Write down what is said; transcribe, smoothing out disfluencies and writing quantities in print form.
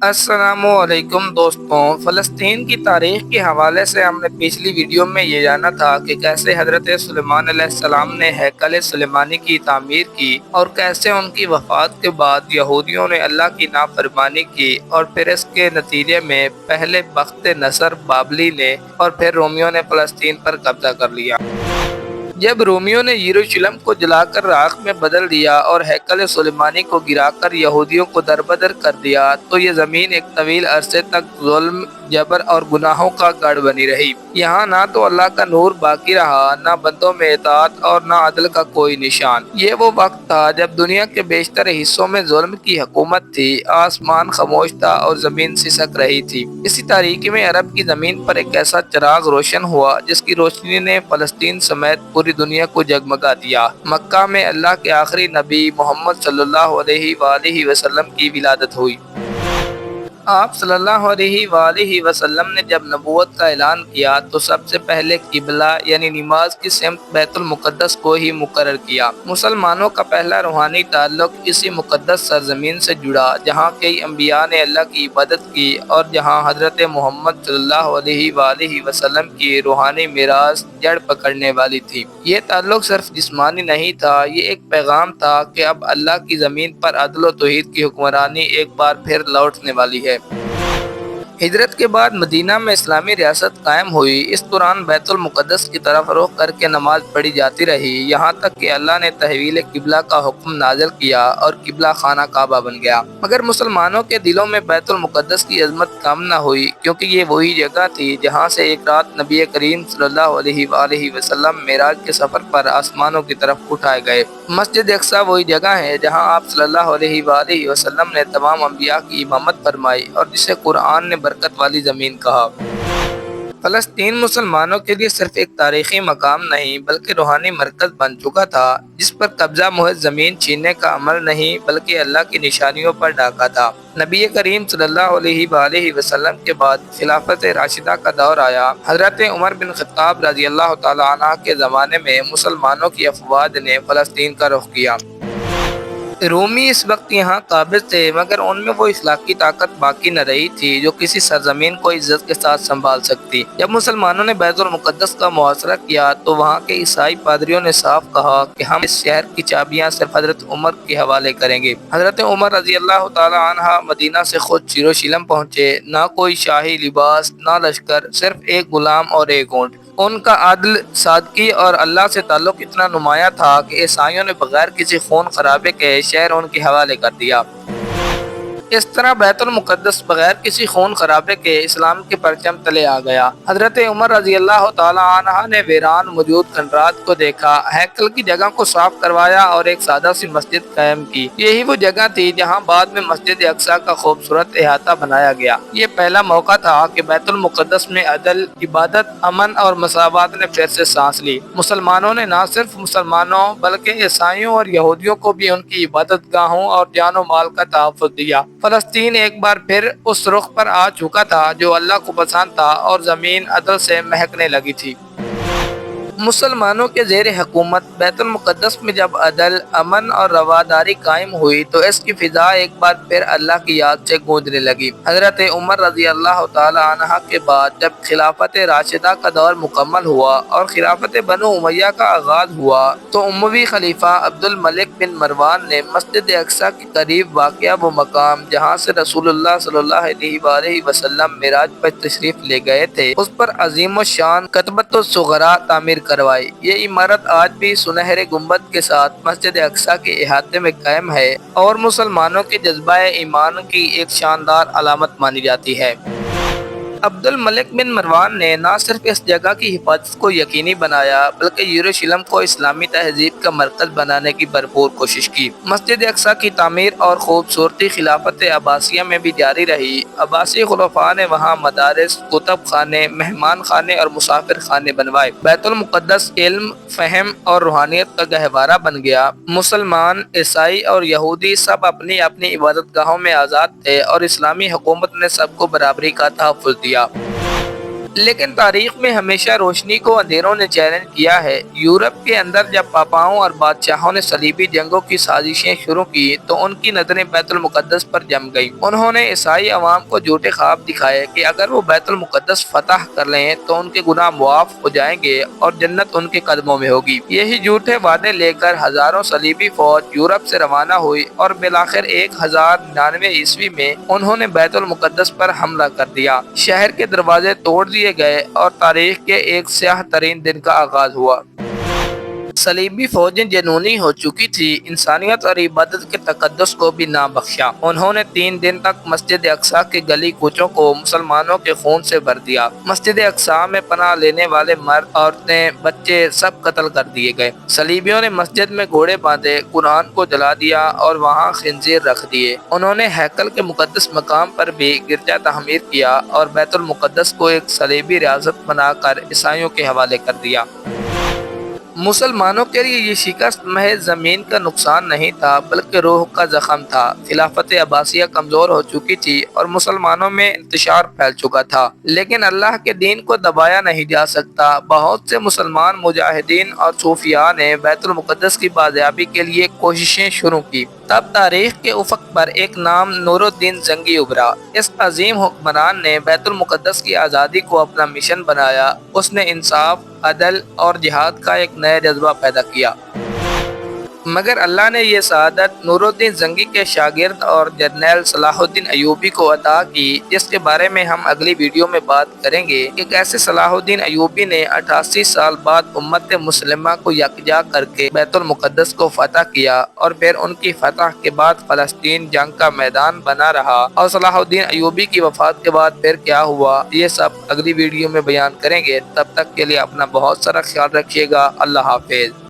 السلام علیکم دوستوں، فلسطین کی تاریخ کے حوالے سے ہم نے پچھلی ویڈیو میں یہ جانا تھا کہ کیسے حضرت سلیمان علیہ السلام نے ہیکل سلیمانی کی تعمیر کی اور کیسے ان کی وفات کے بعد یہودیوں نے اللہ کی نافرمانی کی اور پھر اس کے نتیجے میں پہلے بخت نصر بابلی نے اور پھر رومیوں نے فلسطین پر قبضہ کر لیا۔ جب رومیوں نے یروشلم کو جلا کر راکھ میں بدل دیا اور ہیکل سلیمانی کو گرا کر یہودیوں کو دربدر کر دیا تو یہ زمین ایک طویل عرصے تک ظلم، جبر اور گناہوں کا گڑھ بنی رہی۔ یہاں نہ تو اللہ کا نور باقی رہا، نہ بندوں میں اطاعت اور نہ عدل کا کوئی نشان۔ یہ وہ وقت تھا جب دنیا کے بیشتر حصوں میں ظلم کی حکومت تھی، آسمان خاموش تھا اور زمین سسک رہی تھی۔ اسی تاریکی میں عرب کی زمین پر ایک ایسا چراغ روشن ہوا جس کی روشنی نے فلسطین سمیت پوری دنیا کو جگمگا دیا۔ مکہ میں اللہ کے آخری نبی محمد صلی اللہ علیہ وآلہ وسلم کی ولادت ہوئی۔ آپ صلی اللہ علیہ وآلہ وسلم نے جب نبوت کا اعلان کیا تو سب سے پہلے قبلہ یعنی نماز کی سمت بیت المقدس کو ہی مقرر کیا۔ مسلمانوں کا پہلا روحانی تعلق اسی مقدس سرزمین سے جڑا جہاں کئی انبیاء نے اللہ کی عبادت کی اور جہاں حضرت محمد صلی اللہ علیہ وآلہ وسلم کی روحانی میراث جڑ پکڑنے والی تھی۔ یہ تعلق صرف جسمانی نہیں تھا، یہ ایک پیغام تھا کہ اب اللہ کی زمین پر عدل و توحید کی حکمرانی ایک بار پھر لوٹنے والی ہے۔ ہجرت کے بعد مدینہ میں اسلامی ریاست قائم ہوئی۔ اس دوران بیت المقدس کی طرف رخ کر کے نماز پڑھی جاتی رہی، یہاں تک کہ اللہ نے تحویل قبلہ کا حکم نازل کیا اور قبلہ خانہ کعبہ بن گیا۔ مگر مسلمانوں کے دلوں میں بیت المقدس کی عظمت کم نہ ہوئی، کیونکہ یہ وہی جگہ تھی جہاں سے ایک رات نبی کریم صلی اللہ علیہ وآلہ وسلم معراج کے سفر پر آسمانوں کی طرف اٹھائے گئے۔ مسجد اقصیٰ وہی جگہ ہے جہاں آپ صلی اللہ علیہ وآلہ وسلم نے تمام انبیاء کی امامت فرمائی اور جسے قرآن نے برکت والی زمین کہا۔ فلسطین مسلمانوں کے لیے صرف ایک تاریخی مقام نہیں بلکہ روحانی مرکز بن چکا تھا، جس پر قبضہ محض زمین چھیننے کا عمل نہیں بلکہ اللہ کی نشانیوں پر ڈھاکا تھا۔ نبی کریم صلی اللہ علیہ وآلہ وسلم کے بعد خلافت راشدہ کا دور آیا۔ حضرت عمر بن خطاب رضی اللہ تعالی عنہ کے زمانے میں مسلمانوں کی افواج نے فلسطین کا رخ کیا۔ رومی اس وقت یہاں قابض تھے، مگر ان میں وہ اخلاقی طاقت باقی نہ رہی تھی جو کسی سرزمین کو عزت کے ساتھ سنبھال سکتی۔ جب مسلمانوں نے بیت المقدس کا محاصرہ کیا تو وہاں کے عیسائی پادریوں نے صاف کہا کہ ہم اس شہر کی چابیاں صرف حضرت عمر کے حوالے کریں گے۔ حضرت عمر رضی اللہ تعالی عنہ مدینہ سے خود یروشلم پہنچے، نہ کوئی شاہی لباس، نہ لشکر، صرف ایک غلام اور ایک اونٹ۔ ان کا عدل، سادگی اور اللہ سے تعلق اتنا نمایاں تھا کہ عیسائیوں نے بغیر کسی خون خرابے کے شہر ان کے حوالے کر دیا۔ اس طرح بیت المقدس بغیر کسی خون خرابے کے اسلام کے پرچم تلے آ گیا۔ حضرت عمر رضی اللہ تعالی عنہ نے ویران موجود کھنڈرات کو دیکھا، ہیکل کی جگہ کو صاف کروایا اور ایک سادہ سی مسجد قائم کی۔ یہی وہ جگہ تھی جہاں بعد میں مسجد اقصیٰ کا خوبصورت احاطہ بنایا گیا۔ یہ پہلا موقع تھا کہ بیت المقدس میں عدل، عبادت، امن اور مساوات نے پھر سے سانس لی۔ مسلمانوں نے نہ صرف مسلمانوں بلکہ عیسائیوں اور یہودیوں کو بھی ان کی عبادت گاہوں اور جان و مال کا تحفظ دیا۔ فلسطین ایک بار پھر اس رخ پر آ چکا تھا جو اللہ کو پسند تھا اور زمین عدل سے مہکنے لگی تھی۔ مسلمانوں کے زیر حکومت بیت المقدس میں جب عدل، امن اور رواداری قائم ہوئی تو اس کی فضا ایک بار پھر اللہ کی یاد سے گونجنے لگی۔ حضرت عمر رضی اللہ تعالی عنہ کے بعد جب خلافت راشدہ کا دور مکمل ہوا اور خلافت بنو امیہ کا آغاز ہوا تو اموی خلیفہ عبد الملک بن مروان نے مسجد اقصیٰ کے قریب واقع وہ مقام جہاں سے رسول اللہ صلی اللہ علیہ وآلہ وسلم معراج پر تشریف لے گئے تھے، اس پر عظیم الشان کتبۃ الصغرا تعمیر کروائی۔ یہ عمارت آج بھی سنہرے گنبد کے ساتھ مسجد اقصیٰ کے احاطے میں قائم ہے اور مسلمانوں کے جذبہ ایمان کی ایک شاندار علامت مانی جاتی ہے۔ عبد الملک بن مروان نے نہ صرف اس جگہ کی حفاظت کو یقینی بنایا بلکہ یروشلم کو اسلامی تہذیب کا مرکز بنانے کی بھرپور کوشش کی۔ مسجد اقصیٰ کی تعمیر اور خوبصورتی خلافت عباسیہ میں بھی جاری رہی۔ عباسی خلفاء نے وہاں مدارس، کتب خانے، مہمان خانے اور مسافر خانے بنوائے۔ بیت المقدس علم، فہم اور روحانیت کا گہوارہ بن گیا۔ مسلمان، عیسائی اور یہودی سب اپنی اپنی عبادت گاہوں میں آزاد تھے اور اسلامی حکومت نے سب کو برابری کا تحفظ دیا۔ لیکن تاریخ میں ہمیشہ روشنی کو اندھیروں نے چیلنج کیا ہے۔ یورپ کے اندر جب پاپاؤں اور بادشاہوں نے صلیبی جنگوں کی سازشیں شروع کی تو ان کی نظریں بیت المقدس پر جم گئیں۔ انہوں نے عیسائی عوام کو جھوٹے خواب دکھائے کہ اگر وہ بیت المقدس فتح کر لیں تو ان کے گناہ معاف ہو جائیں گے اور جنت ان کے قدموں میں ہوگی۔ یہی جھوٹے وعدے لے کر ہزاروں صلیبی فوج یورپ سے روانہ ہوئی اور بالآخر 1099 میں انہوں نے بیت المقدس پر حملہ کر دیا۔ شہر کے دروازے توڑ دیے گئے اور تاریخ کے ایک سیاہ ترین دن کا آغاز ہوا۔ صلیبی فوجیں جنونی ہو چکی تھی، انسانیت اور عبادت کے تقدس کو بھی نہ بخشا۔ انہوں نے 3 دن تک مسجد اقصیٰ کے گلی کوچوں کو مسلمانوں کے خون سے بھر دیا۔ مسجد اقصیٰ میں پناہ لینے والے مرد، عورتیں، بچے سب قتل کر دیے گئے۔ صلیبیوں نے مسجد میں گھوڑے باندھے، قرآن کو جلا دیا اور وہاں خنزیر رکھ دیے۔ انہوں نے ہیکل کے مقدس مقام پر بھی گرجا تعمیر کیا اور بیت المقدس کو ایک صلیبی ریاست بنا کر عیسائیوں کے حوالے کر دیا۔ مسلمانوں کے لیے یہ شکست محض زمین کا نقصان نہیں تھا بلکہ روح کا زخم تھا۔ خلافت عباسیہ کمزور ہو چکی تھی اور مسلمانوں میں انتشار پھیل چکا تھا، لیکن اللہ کے دین کو دبایا نہیں جا سکتا۔ بہت سے مسلمان مجاہدین اور صوفیاء نے بیت المقدس کی بازیابی کے لیے کوششیں شروع کی۔ تب تاریخ کے افق پر ایک نام نور الدین زنگی ابھرا۔ اس عظیم حکمران نے بیت المقدس کی آزادی کو اپنا مشن بنایا۔ اس نے انصاف، عدل اور جہاد کا ایک نیا جذبہ پیدا کیا۔ مگر اللہ نے یہ سعادت نور الدین زنگی کے شاگرد اور جنرل صلاح الدین ایوبی کو عطا کی، جس کے بارے میں ہم اگلی ویڈیو میں بات کریں گے کہ کیسے صلاح الدین ایوبی نے 88 سال بعد امت مسلمہ کو یکجا کر کے بیت المقدس کو فتح کیا اور پھر ان کی فتح کے بعد فلسطین جنگ کا میدان بنا رہا، اور صلاح الدین ایوبی کی وفات کے بعد پھر کیا ہوا، یہ سب اگلی ویڈیو میں بیان کریں گے۔ تب تک کے لیے اپنا بہت سارا خیال رکھیے گا۔ اللہ حافظ۔